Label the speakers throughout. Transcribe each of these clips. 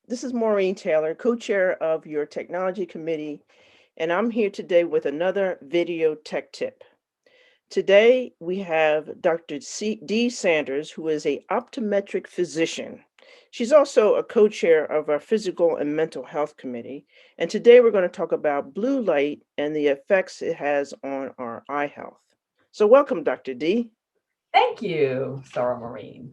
Speaker 1: This is Maureen Taylor, co-chair of your technology committee, and I'm here today with another video tech tip. Today, we have Dr. D. Sanders, who is a optometric physician. She's also a co-chair of our physical and mental health committee. And today we're going to talk about blue light and the effects it has on our eye health. So welcome, Dr. D.
Speaker 2: Thank you, Sarah Marine.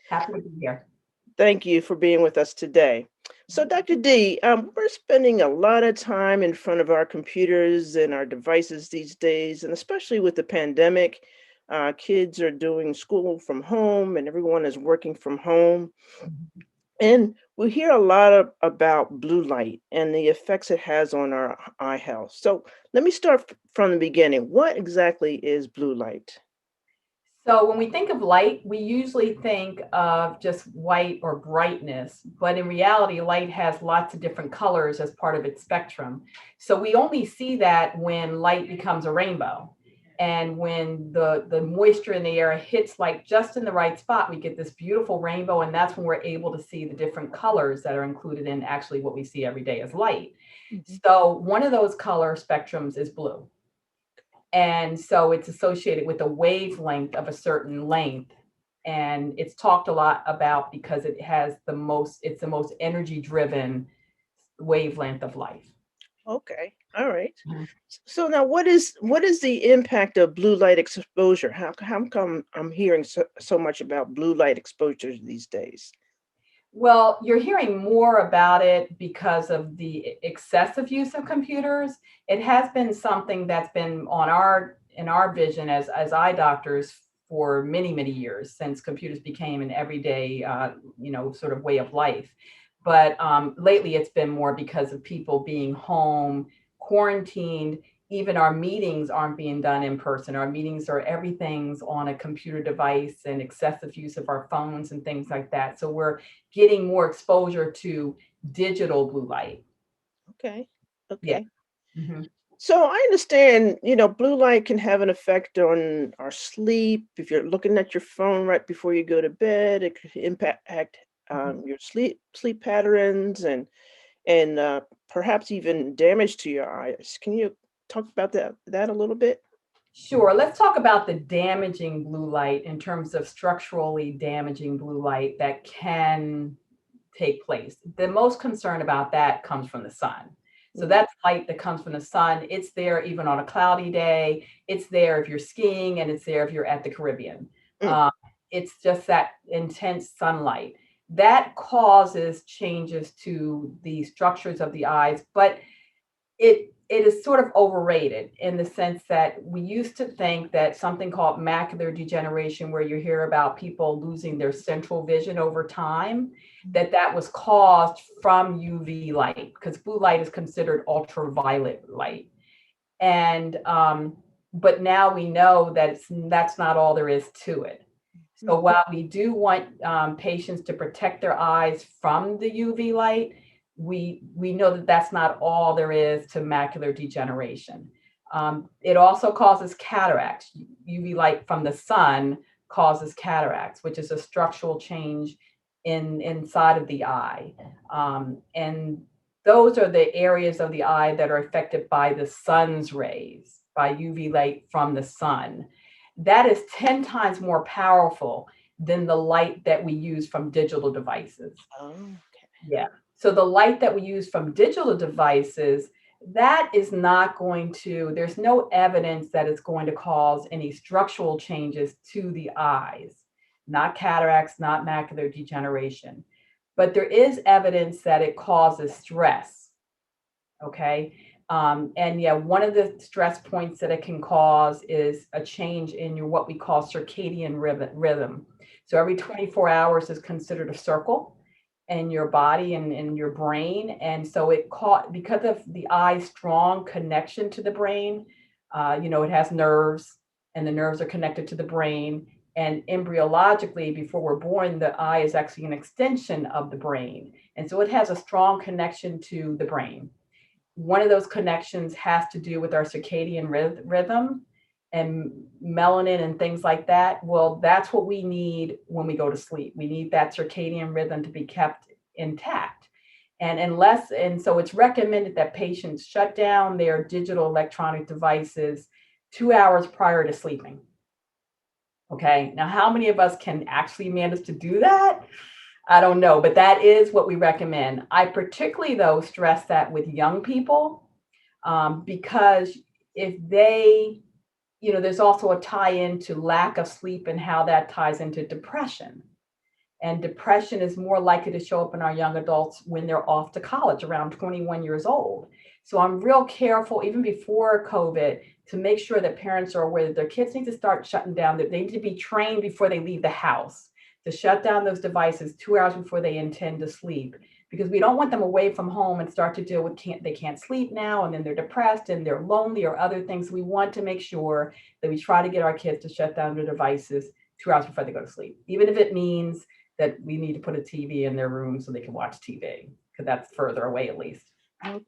Speaker 2: Happy to be here.
Speaker 1: Thank you for being with us today. So, Dr. D, we're spending a lot of time in front of our computers and our devices these days, and especially with the pandemic, kids are doing school from home and everyone is working from home. And we hear a lot about blue light and the effects it has on our eye health. So, let me start from the beginning. What exactly is blue light?
Speaker 2: So, when we think of light, we usually think of just white or brightness, but in reality, light has lots of different colors as part of its spectrum. So, we only see that when light becomes a rainbow. And when the moisture in the air hits like just in the right spot, we get this beautiful rainbow. And that's when we're able to see the different colors that are included in actually what we see every day as light.
Speaker 1: Mhm.
Speaker 2: So, one of those color spectrums is blue. And so it's associated with a wavelength of a certain length. And it's talked a lot about because it's the most energy driven wavelength of life.
Speaker 1: Okay, all right.
Speaker 2: Mhm.
Speaker 1: So now, what is the impact of blue light exposure? How come I'm hearing so much about blue light exposures these days?
Speaker 2: Well, you're hearing more about it because of the excessive use of computers. It has been something that's been on our in our vision as eye doctors for many many years since computers became an everyday sort of way of life. But lately, it's been more because of people being home, quarantined. Even our meetings aren't being done in person. Our meetings are everything's on a computer device and excessive use of our phones and things like that. So we're getting more exposure to digital blue light.
Speaker 1: Okay,
Speaker 2: Yeah.
Speaker 1: okay.
Speaker 2: Mhm.
Speaker 1: So I understand, blue light can have an effect on our sleep. If you're looking at your phone right before you go to bed, it could impact your sleep patterns and perhaps even damage to your eyes. Can you talk about that a little bit?
Speaker 2: Sure. Let's talk about the damaging blue light in terms of structurally damaging blue light that can take place. The most concern about that comes from the sun. So
Speaker 1: Mhm.
Speaker 2: that's light that comes from the sun. It's there even on a cloudy day. It's there if you're skiing, and it's there if you're at the Caribbean.
Speaker 1: Mm.
Speaker 2: Um, it's just that intense sunlight that causes changes to the structures of the eyes, but it is sort of overrated in the sense that we used to think that something called macular degeneration, where you hear about people losing their central vision over time, that was caused from UV light, because blue light is considered ultraviolet light. And but now we know that that's not all there is to it. So
Speaker 1: Mm.
Speaker 2: while we do want patients to protect their eyes from the UV light, we know that that's not all there is to macular degeneration. It also causes cataracts. UV light from the sun causes cataracts, which is a structural change inside of the eye, and those are the areas of the eye that are affected by the sun's rays, by UV light from the sun. That is 10 times more powerful than the light that we use from digital devices.
Speaker 1: Oh, okay.
Speaker 2: Yeah. So the light that we use from digital devices, that is not going to, there's no evidence that it's going to cause any structural changes to the eyes, not cataracts, not macular degeneration. But there is evidence that it causes stress. Okay. And yeah, one of the stress points that it can cause is a change in your what we call circadian rhythm. So every 24 hours is considered a circle in your body and in your brain. And so it caught because of the eye's strong connection to the brain, it has nerves, and the nerves are connected to the brain. And embryologically, before we're born, the eye is actually an extension of the brain. And so it has a strong connection to the brain. One of those connections has to do with our circadian rhythm and melanin and things like that. Well, that's what we need when we go to sleep. We need that circadian rhythm to be kept intact. And so it's recommended that patients shut down their digital electronic devices 2 hours prior to sleeping. Okay. Now, how many of us can actually manage to do that? I don't know, but that is what we recommend. I particularly, though, stress that with young people, because if they, there's also a tie in to lack of sleep and how that ties into depression. And depression is more likely to show up in our young adults when they're off to college around 21 years old. So I'm real careful, even before COVID, to make sure that parents are aware that their kids need to start shutting down, that they need to be trained before they leave the house to shut down those devices 2 hours before they intend to sleep. Because we don't want them away from home and start to deal with they can't sleep now, and then they're depressed and they're lonely or other things. We want to make sure that we try to get our kids to shut down their devices 2 hours before they go to sleep, even if it means that we need to put a TV in their room so they can watch TV, because that's further away at least.
Speaker 1: Oh,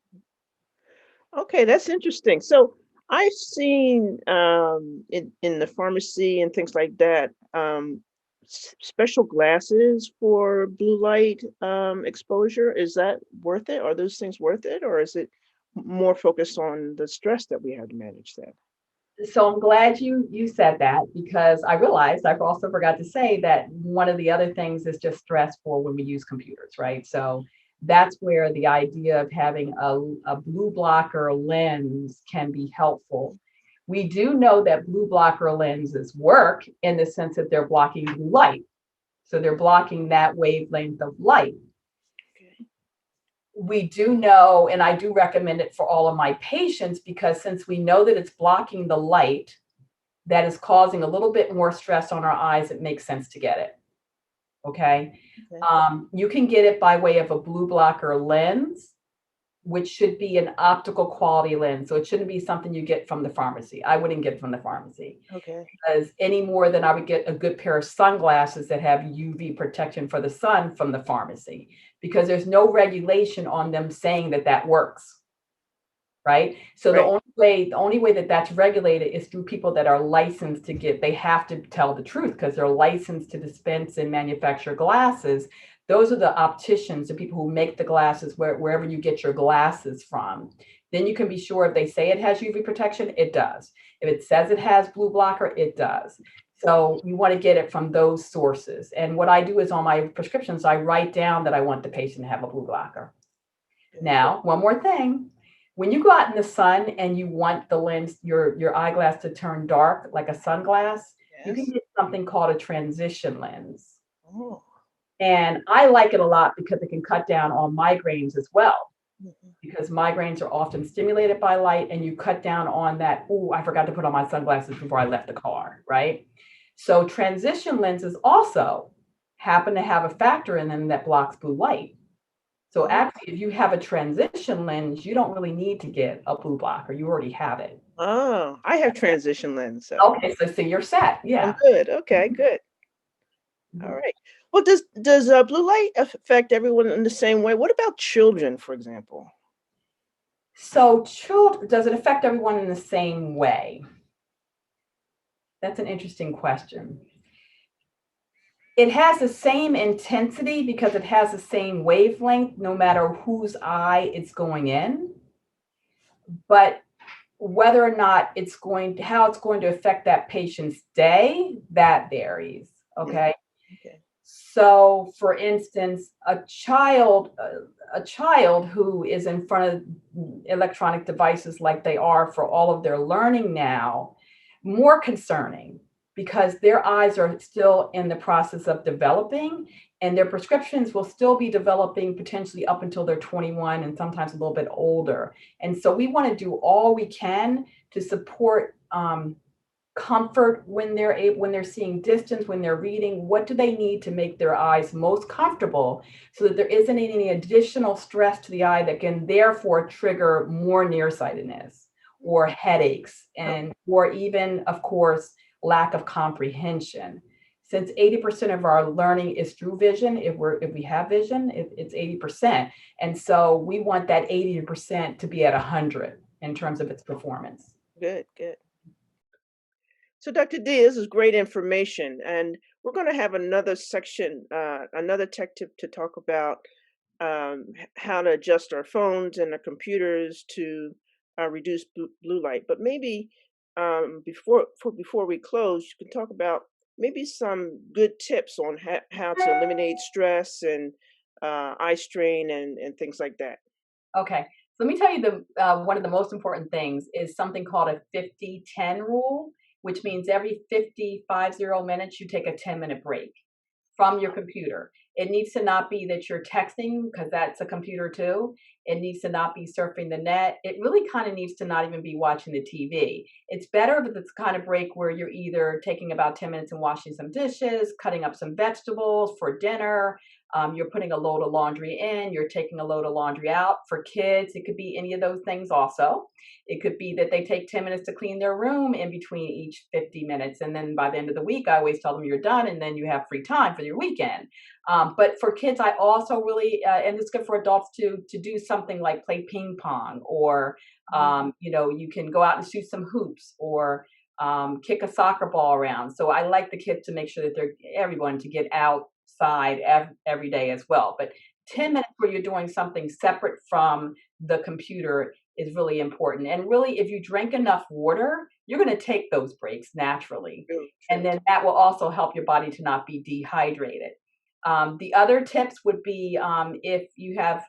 Speaker 1: okay, that's interesting. So I've seen in the pharmacy and things like that, special glasses for blue light exposure. Is that worth it? Are those things worth it, or is it more focused on the stress that we have to manage that?
Speaker 2: So I'm glad you said that, because I realized I also forgot to say that one of the other things is just stressful when we use computers, right? So that's where the idea of having a blue blocker lens can be helpful. We do know that blue blocker lenses work in the sense that they're blocking blue light. So they're blocking that wavelength of light.
Speaker 1: Okay.
Speaker 2: We do know, and I do recommend it for all of my patients, because since we know that it's blocking the light that is causing a little bit more stress on our eyes, it makes sense to get it. Okay.
Speaker 1: Okay.
Speaker 2: You can get it by way of a blue blocker lens, which should be an optical quality lens. So it shouldn't be something you get from the pharmacy. I wouldn't get it from the pharmacy,
Speaker 1: Okay.
Speaker 2: as any more than I would get a good pair of sunglasses that have UV protection for the sun from the pharmacy, because there's no regulation on them saying that that works. Right. So
Speaker 1: Right.
Speaker 2: the only way that that's regulated is through people that are licensed to get, they have to tell the truth because they're licensed to dispense and manufacture glasses. Those are the opticians, the people who make the glasses, wherever you get your glasses from. Then you can be sure if they say it has UV protection, it does. If it says it has blue blocker, it does. So you want to get it from those sources. And what I do is on my prescriptions, I write down that I want the patient to have a blue blocker. Now, one more thing. When you go out in the sun and you want the lens, your eyeglass to turn dark like a sunglass, you can
Speaker 1: Yes.
Speaker 2: get something called a transition lens.
Speaker 1: Oh.
Speaker 2: And I like it a lot because it can cut down on migraines as well,
Speaker 1: Mhm.
Speaker 2: because migraines are often stimulated by light, and you cut down on that. Oh, I forgot to put on my sunglasses before I left the car, right? So transition lenses also happen to have a factor in them that blocks blue light. So
Speaker 1: Oh.
Speaker 2: actually, if you have a transition lens, you don't really need to get a blue blocker. You already have it.
Speaker 1: Oh, I have transition lens, so
Speaker 2: Okay, so you're set.
Speaker 1: I'm
Speaker 2: Yeah.
Speaker 1: good. Okay, good. All
Speaker 2: Mhm.
Speaker 1: right. Well, does blue light affect everyone in the same way? What about children, for example?
Speaker 2: So children, does it affect everyone in the same way? That's an interesting question. It has the same intensity because it has the same wavelength, no matter whose eye it's going in. But whether or not how it's going to affect that patient's day, that varies.
Speaker 1: Mm,
Speaker 2: Okay.
Speaker 1: okay.
Speaker 2: So, for instance, a child who is in front of electronic devices like they are for all of their learning now, more concerning, because their eyes are still in the process of developing, and their prescriptions will still be developing potentially up until they're 21 and sometimes a little bit older. And so we want to do all we can to support comfort when they're seeing distance, when they're reading. What do they need to make their eyes most comfortable, so that there isn't any additional stress to the eye that can therefore trigger more nearsightedness or headaches,
Speaker 1: Oh,
Speaker 2: and or even, of course, lack of comprehension. Since 80% of our learning is through vision, if we have vision, it's 80%. And so we want that 80% to be at 100 in terms of its performance.
Speaker 1: good, good. So, Dr. D, this is great information, and we're going to have another section, another tech tip to talk about how to adjust our phones and our computers to reduce blue light. But maybe before we close, you can talk about maybe some good tips on how to eliminate stress and eye strain and things like that.
Speaker 2: Okay. So let me tell you one of the most important things is something called a 50-10 rule, which means every 50 minutes you take a 10-minute break from your computer. It needs to not be that you're texting because that's a computer too. It needs to not be surfing the net. It really kind of needs to not even be watching the TV. It's better if it's kind of break where you're either taking about 10 minutes and washing some dishes, cutting up some vegetables for dinner. You're putting a load of laundry in, you're taking a load of laundry out. For kids, it could be any of those things also. It could be that they take 10 minutes to clean their room in between each 50 minutes. And then by the end of the week, I always tell them you're done and then you have free time for your weekend. But for kids, I also really, and it's good for adults too, to do something like play ping pong or, you can go out and shoot some hoops or kick a soccer ball around. So I like the kids to make sure that everyone to get outside every day as well. But 10 minutes where you're doing something separate from the computer is really important. And really, if you drink enough water, you're going to take those breaks naturally.
Speaker 1: True,
Speaker 2: And
Speaker 1: true.
Speaker 2: then that will also help your body to not be dehydrated. The other tips would be if you have,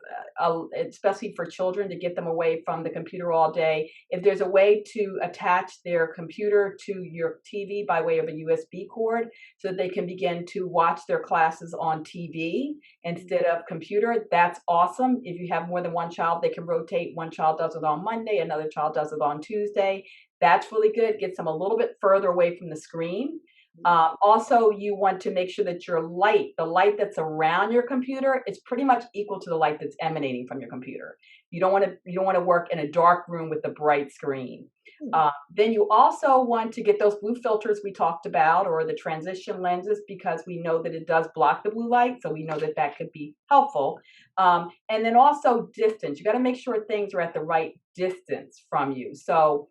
Speaker 2: especially for children, to get them away from the computer all day, if there's a way to attach their computer to your TV by way of a USB cord so that they can begin to watch their classes on TV instead of computer, that's awesome. If you have more than one child, they can rotate. One child does it on Monday, another child does it on Tuesday. That's really good. Gets them a little bit further away from the screen. Also, you want to make sure that the light that's around your computer, is pretty much equal to the light that's emanating from your computer. You don't want to work in a dark room with a bright screen.
Speaker 1: Mhm.
Speaker 2: Then you also want to get those blue filters we talked about, or the transition lenses, because we know that it does block the blue light. So we know that that could be helpful. And then also distance. You got to make sure things are at the right distance from you. So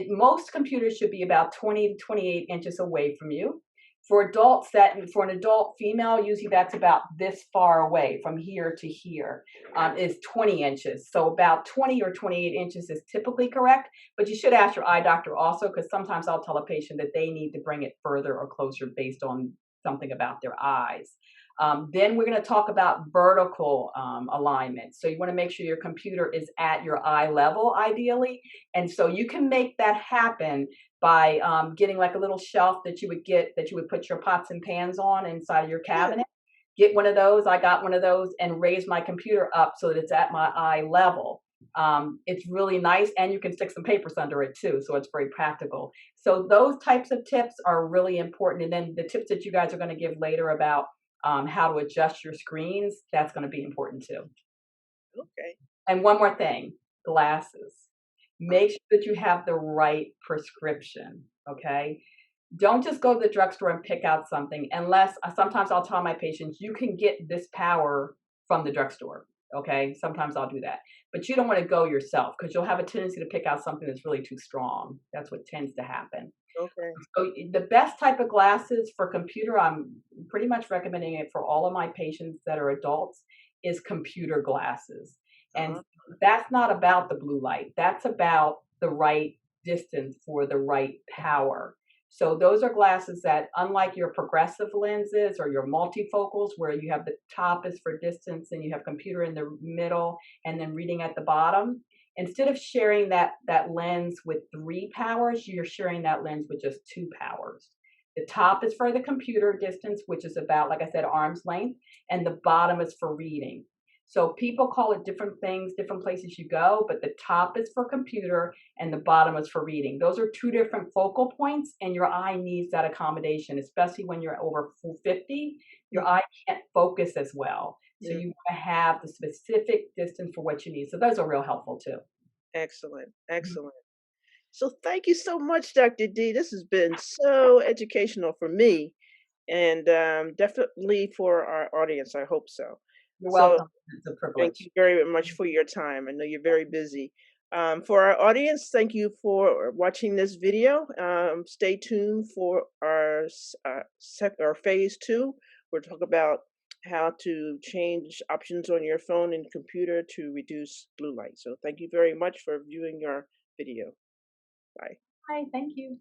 Speaker 2: most computers should be about 20 to 28 inches away from you. For an adult female, usually that's about this far away from here to here, is 20 inches. So about 20 or 28 inches is typically correct, but you should ask your eye doctor also, because sometimes I'll tell a patient that they need to bring it further or closer based on something about their eyes. Then we're going to talk about vertical alignment. So you want to make sure your computer is at your eye level, ideally. And so you can make that happen by getting like a little shelf that you would put your pots and pans on inside of your
Speaker 1: Yeah.
Speaker 2: cabinet. Get one of those. I got one of those and raise my computer up so that it's at my eye level. It's really nice, and you can stick some papers under it too, so it's very practical. So those types of tips are really important. And then the tips that you guys are going to give later about how to adjust your screens, that's going to be important too.
Speaker 1: Okay.
Speaker 2: And one more thing, glasses.
Speaker 1: Uh,
Speaker 2: Make sure that you have the right prescription, okay? Don't just go to the drugstore and pick out something unless sometimes I'll tell my patients, you can get this power from the drugstore, okay? Sometimes I'll do that. But you don't want to go yourself because you'll have a tendency to pick out something that's really too strong. That's what tends to happen.
Speaker 1: okay.
Speaker 2: So the best type of glasses for computer, I'm pretty much recommending it for all of my patients that are adults, is computer glasses. And
Speaker 1: Uh-huh.
Speaker 2: that's not about the blue light. That's about the right distance for the right power. So those are glasses that, unlike your progressive lenses or your multifocals, where you have the top is for distance and you have computer in the middle and then reading at the bottom, instead of sharing that lens with 3 powers, you're sharing that lens with just 2 powers. The top is for the computer distance, which is about, like I said, arm's length, and the bottom is for reading. So people call it different things, different places you go, but the top is for computer and the bottom is for reading. Those are two different focal points, and your eye needs that accommodation, especially when you're over 50. Your eye can't focus as well. So
Speaker 1: Yeah.
Speaker 2: you want to have the specific distance for what you need. So those are real helpful too.
Speaker 1: Excellent.
Speaker 2: Mhm.
Speaker 1: Excellent. So thank you so much, Dr. D. This has been so educational for me and definitely for our audience. I hope so.
Speaker 2: You're
Speaker 1: So
Speaker 2: welcome. It's a
Speaker 1: thank
Speaker 2: privilege.
Speaker 1: you very much for your time. I know you're very busy. For our audience, thank you for watching this video. Stay tuned for our our phase two. We'll talk about how to change options on your phone and computer to reduce blue light. So thank you very much for viewing our video. Bye.
Speaker 2: Hi, thank you.